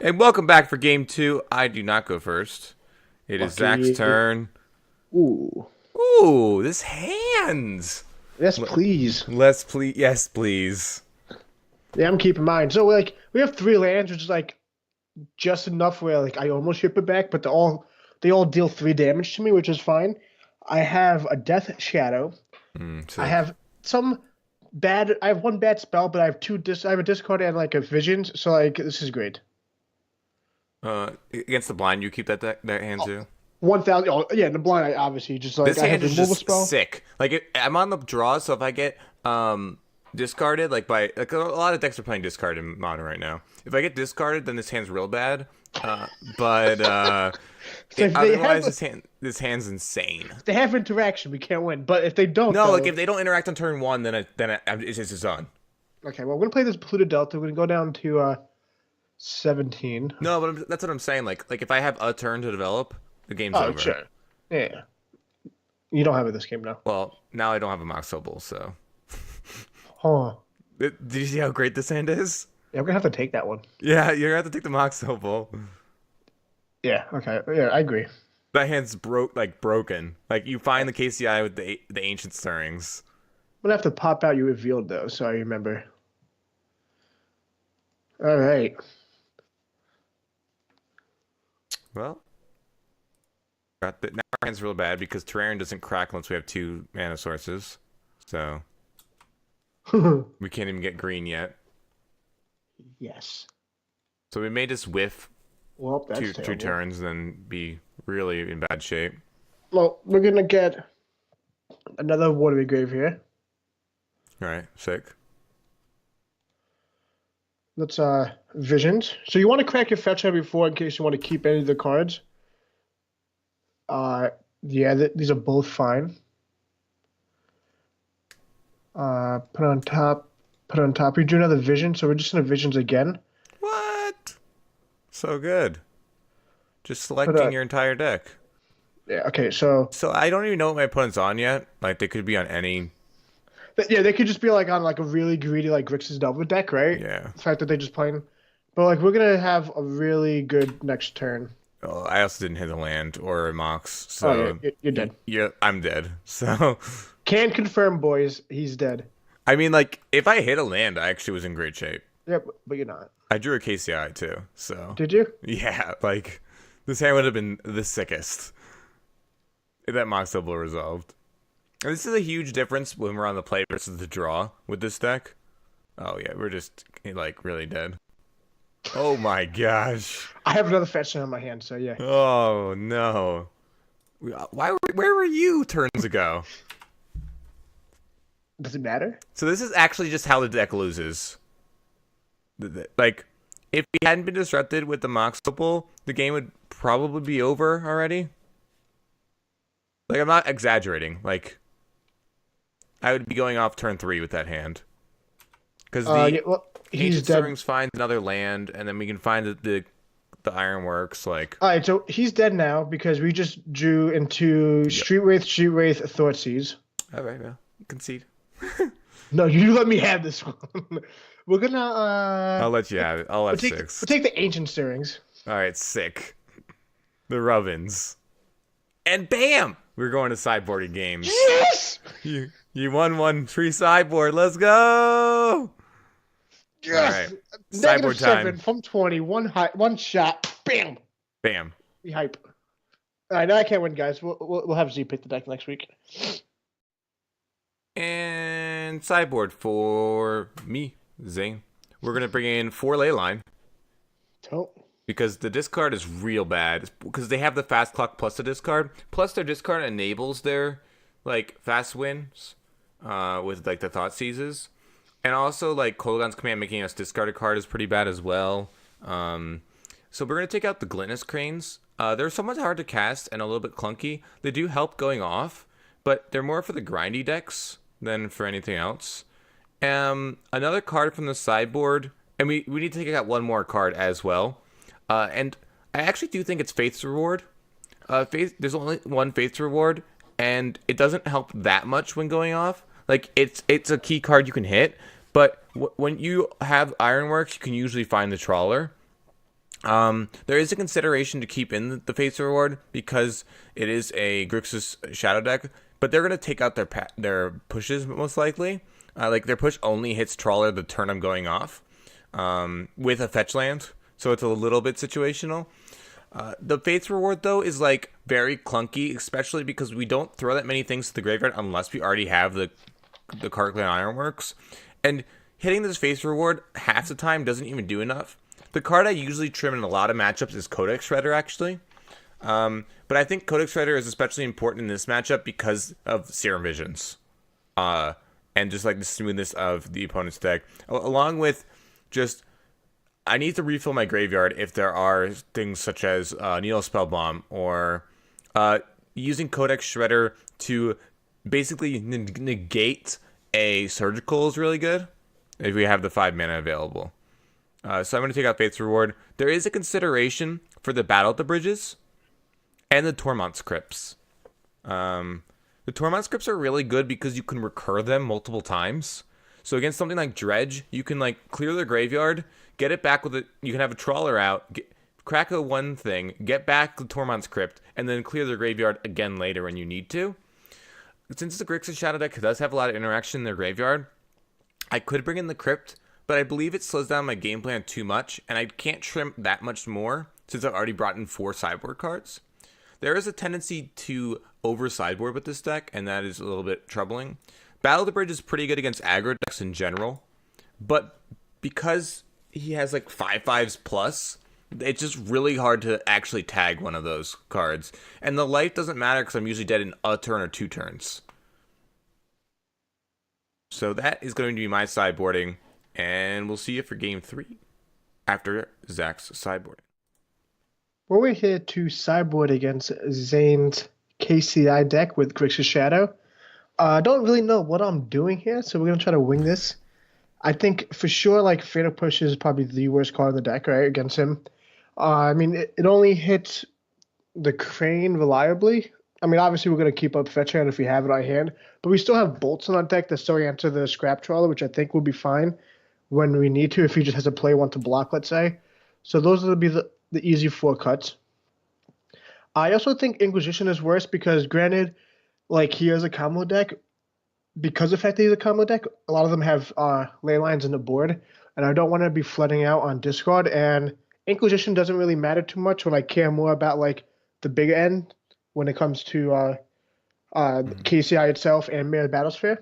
And welcome back for game two. I do not go first. It is Zach's Lucky. turn. Ooh. Ooh, this hands. Yes, please. Let's please. Yes, please. Yeah, I'm keeping mine. So we have three lands, which is just enough where I almost ship it back, but they all deal 3 damage to me, which is fine. I have a Death Shadow. I Sick. have I have one bad spell, but I have I have a discard and a Visions, so this is great. Against the blind, you keep that hand too. 1,000. Oh, yeah, in the blind, I obviously just This I have hand is removal just spell. sick. I'm on the draw, so if I get discarded, by a lot of decks are playing discard in modern right now. If I get discarded, then this hand's real bad. But So if they otherwise, have this hand's insane. if they have interaction, we can't win. But if they don't, No, though, if they don't interact on turn one, it's just done. okay. Well, we're gonna play this Polluted Delta. We're gonna go down to 17. No, but that's what I'm saying. Like if I have a turn to develop, the game's Oh, over. sure. Yeah. You don't have it this game now. Well, now I don't have a Mox Opal, so. Huh. Did you see how great this hand is? Yeah, we're gonna have to take that one. Yeah, you're gonna have to take the Mox Opal. Yeah. Okay. Yeah, I agree. That hand's broken. Like you find the KCI with the ancient stirrings. I'm gonna have to pop out you revealed though, so I remember. All right. Well, now our hand's real bad because Terrarium doesn't crack unless we have 2 mana sources. So we can't even get green yet. Yes. So we may just whiff Well, that's two terrible. turns and then be really in bad shape. Well, we're gonna get another Watery Grave here. All right, sick. Let's Visions. So you want to crack your fetch head before in case you want to keep any of the cards. Yeah, these are both fine. Put on top. Put on top. We do another Vision, so we're just gonna Visions again. What? So good. Just selecting your entire deck. Yeah. Okay. So So I don't even know what my opponent's on yet. Like they could be on any. yeah, they could just be on a really greedy Grixis double deck, right? Yeah. The fact that they just playing, but we're gonna have a really good next turn. Oh, I also didn't hit a land or a mox, so Oh yeah, you're dead. yeah, I'm dead. So Can confirm, boys. He's dead. I mean, if I hit a land, I actually was in great shape. Yeah, but you're not. I drew a KCI too, so Did you? yeah, this hand would have been the sickest if that mox double resolved. And this is a huge difference when we're on the play versus the draw with this deck. Oh yeah, we're just really dead. Oh my gosh. I have another fetch on my hand, so yeah. Oh no. Where were you turns ago? Does it matter? So this is actually just how the deck loses. If we hadn't been disrupted with the Mox Opal, the game would probably be over already. I'm not exaggerating. I would be going off turn 3 with that hand. Because Yeah, well, he's Ancient dead. Stirrings finds another land, and then we can find the Ironworks. All right, so he's dead now because we just drew into Street Wraith, Thoughtseize. All right, well, concede. No, you let me have this one. We're gonna I'll let you have it. I'll have 6. we'll take the Ancient Stirrings. All right, sick. The Rovens. And bam! We're going to sideboarding games. Yes! You won one free sideboard. Let's go! Yes! All right. Negative Sideboard 7 time. from 20. One shot. Bam! Bam. We hype. All right, now I can't win, guys. We'll have Z pick the deck next week. And sideboard for me, Zane. We're going to bring in 4 Leyline. Oh. Because the discard is real bad. Because they have the fast clock plus the discard. Plus their discard enables their fast wins with the thought seizes. And also Kolaghan's command making us discard a card is pretty bad as well. So we're going to take out the Glintness Cranes. They're somewhat hard to cast and a little bit clunky. They do help going off, but they're more for the grindy decks than for anything else. Another card from the sideboard, and we need to take out one more card as well. And I actually do think it's Faith's Reward. There's only one Faith's Reward, and it doesn't help that much when going off. It's a key card you can hit, but when you have Ironworks, you can usually find the Trawler. There is a consideration to keep in the Fates Reward because it is a Grixis Shadow deck, but they're gonna take out their pushes most likely. Like their push only hits Trawler the turn I'm going off, with a fetch land, so it's a little bit situational. The Fates Reward though is like very clunky, especially because we don't throw that many things to the graveyard unless we already have the Carclan Ironworks, and hitting this Fates Reward half the time doesn't even do enough. The card I usually trim in a lot of matchups is Codex Shredder, actually. But I think Codex Shredder is especially important in this matchup because of Serum Visions. And just like the smoothness of the opponent's deck. Along with just, I need to refill my graveyard if there are things such as Needle Spellbomb or using Codex Shredder to basically negate a Surgical is really good if we have the 5 mana available. So I'm going to take out Fate's Reward. There is a consideration for the Battle at the Bridges and the Tormont Scripts. The Tormont Scripts are really good because you can recur them multiple times. So against something like Dredge, you can like clear the graveyard, get it back with it. You can have a Trawler out, crack a one thing, get back the Tormont Script, and then clear the graveyard again later when you need to. Since the Grixis Shadow deck does have a lot of interaction in their graveyard, I could bring in the Crypt, but I believe it slows down my game plan too much, and I can't trim that much more since I've already brought in 4 sideboard cards. There is a tendency to over sideboard with this deck, and that is a little bit troubling. Battle of the Bridge is pretty good against aggro decks in general, but because he has like 5/5s plus, it's just really hard to actually tag one of those cards. And the life doesn't matter because I'm usually dead in a turn or 2 turns. So that is going to be my sideboarding. And we'll see you for game 3 after Zach's sideboarding. Well, we're here to sideboard against Zane's KCI deck with Grixis Shadow. I don't really know what I'm doing here, so we're going to try to wing this. I think for sure, like, Fatal Push is probably the worst card in the deck, right, against him. I mean, it only hits the Crane reliably. I mean, obviously, we're going to keep up Fetch Hand if we have it on hand, but we still have Bolts on our deck that still answer the Scrap Trawler, which I think will be fine when we need to, if he just has to play one to block, let's say. So those will be the easy 4 cuts. I also think Inquisition is worse because, granted, like, he has a combo deck. Because of the fact that he's a combo deck, a lot of them have ley lines in the board, and I don't want to be flooding out on discard. And Inquisition doesn't really matter too much when I care more about, like, the big end when it comes to KCI itself and Mirror Battlesphere.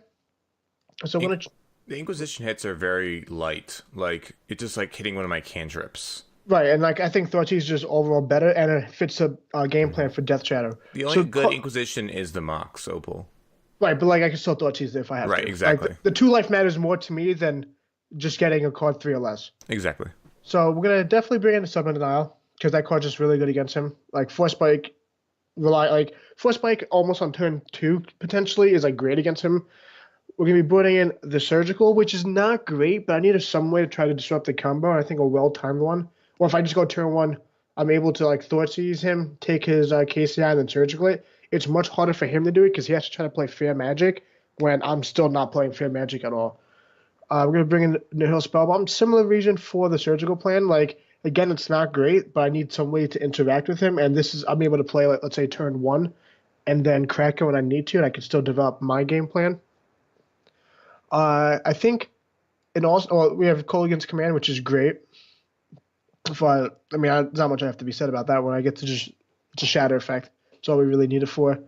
So I'm going to... The Inquisition hits are very light. Like, it's just like hitting one of my cantrips. Right, and like I think Thoughtseize is just overall better, and it fits a game plan for Death Shadow. The only good Inquisition is the Mox Opal. Right, but like I can still Thoughtseize if I have to. Right, exactly. Like, the 2 life matters more to me than just getting a card 3 or less. Exactly. So we're gonna definitely bring in the Summon Denial because that card's just really good against him. Like Force Spike, Force Spike almost on turn 2 potentially is like great against him. We're going to be putting in the Surgical, which is not great, but I need some way to try to disrupt the combo, and I think a well-timed one. Or if I just go turn 1, I'm able to like Thoughtseize him, take his KCI, and then Surgical it. It's much harder for him to do it because he has to try to play Fair Magic when I'm still not playing Fair Magic at all. We're going to bring in Nihil Spellbomb. Similar reason for the Surgical plan. Like, again, it's not great, but I need some way to interact with him, and this is I'm able to play, like, let's say, turn 1, and then crack it when I need to, and I can still develop my game plan. I think, and also we have Kolaghan's Command, which is great. There's not much I have to be said about that one. I get to it's a shatter effect. That's all we really need it for.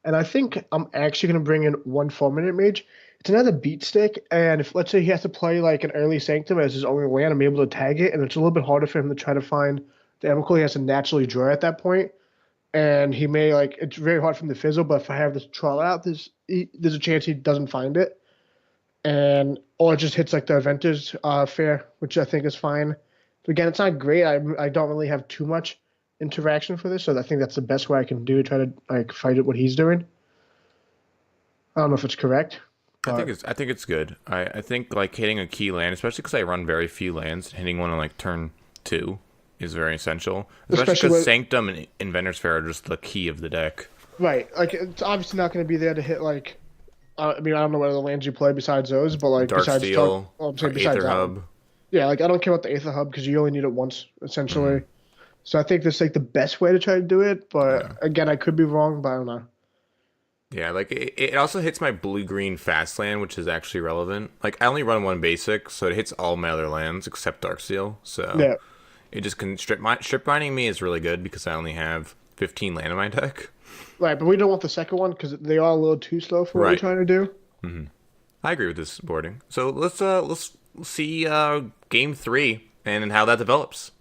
And I think I'm actually going to bring in 1 4-minute mage. It's another beat stick, and if let's say he has to play like an early Sanctum as his only land, I'm able to tag it, and it's a little bit harder for him to try to find the Emrakul. He has to naturally draw at that point, and he may it's very hard for him to fizzle. But if I have this Trawler out, there's a chance he doesn't find it. Or it just hits like the Aventus Fair, which I think is fine. But again, it's not great. I don't really have too much interaction for this, so I think that's the best way I can do to try to like fight it what he's doing. I don't know if it's correct. I think it's good. I think like hitting a key land, especially because I run very few lands, hitting one on like turn 2 is very essential. Especially because Sanctum and Inventor's Fair are just the key of the deck. Right. Like, it's obviously not going to be there to hit like. I don't know what other lands you play besides those, but like besides Aether Hub. Yeah, like I don't care about the Aether Hub because you only need it once essentially. So I think that's like the best way to try to do it. Yeah. But again, I could be wrong, but I don't know. Yeah, like it also hits my blue green fast land, which is actually relevant. Like I only run one basic, so it hits all my other lands except Darksteel. So Yeah, it just can strip mining me is really good because I only have 15 land in my deck. right. But we don't want the second one because they are a little too slow for what we're Right. trying to do. I agree with this boarding. So let's see game 3 and how that develops.